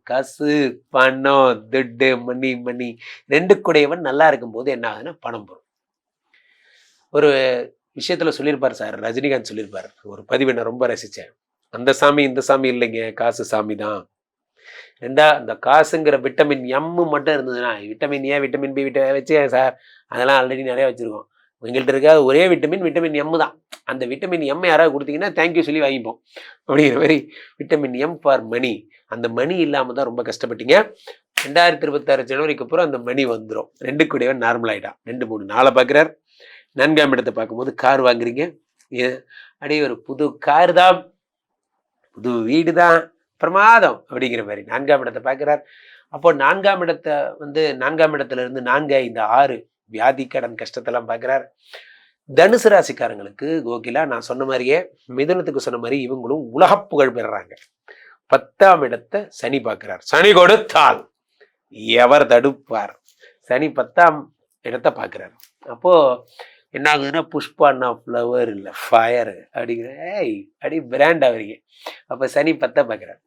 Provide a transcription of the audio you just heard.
காசு, பணம், துட்டு, மணி மணி 2 கூடையவன் நல்லா இருக்கும்போது என்ன ஆகுதுன்னா, பணம் வரும். ஒரு விஷயத்துல சொல்லியிருப்பாரு சார், ரஜினிகாந்த் சொல்லியிருப்பாரு. ஒரு பதிவு நான் ரொம்ப ரசிச்சேன். அந்த சாமி, இந்த சாமி இல்லைங்க. காசு சாமி தான். இந்த காசுங்கிற விட்டமின் எம் மட்டும் இருந்ததுன்னா, விட்டமின் ஏ, விட்டமின் பி வச்சேன் சார். அதெல்லாம் ஆல்ரெடி நெறைய வச்சிருக்கோம். எங்கள்ட்ட இருக்க ஒரே விட்டமின், விட்டமின் எம் தான். அந்த விட்டமின் எம் யாராவது குடுத்தீங்கன்னா, தேங்க் யூ சொல்லி வாங்கிப்போம். அப்படிங்கிற மாரி விட்டமின் எம் ஃபார் மணி. அந்த மணி இல்லாம தான் ரொம்ப கஷ்டப்பட்டீங்க. 2026 ஜனவரிக்கு அப்புறம் அந்த மணி வந்துரும். 2 கூடவே நார்மல் ஆயிட்டான். 2, 3 4 பார்க்கிறார். 4ஆம் இடத்த பார்க்கும்போது கார் வாங்குறீங்க. எ அப்படியே ஒரு புது கார் தான், புது வீடு தான், பிரமாதம் அப்படிங்கிற மாரி 4ஆம் இடத்த பார்க்கிறார். அப்போ 4ஆம் இடத்த 4ஆம் இடத்துல இருந்து 4, 5, 6 வியாதி, கடன், கஷ்டத்தெல்லாம் பார்க்கிறார். தனுசு ராசிக்காரங்களுக்கு கோகிலா நான் சொன்ன மாரியே, மிதுனத்துக்கு சொன்ன மாரி இவங்களும் உலகப் புகழ் பெறுறாங்க. 10ஆம் இடத்த சனி பார்க்கிறார். சனி கொடுத்தால் எவர் தடுப்பார்? சனி 10ஆம் இடத்த பார்க்கிறார். அப்போ என்ன ஆகுதுன்னா, புஷ்பான்னா ஃப்ளவர் இல்ல ஃபயர் அப்படிங்கிற அப்படி பிராண்ட் ஆவறீங்க. அப்ப சனி 10 பார்க்கிறார்.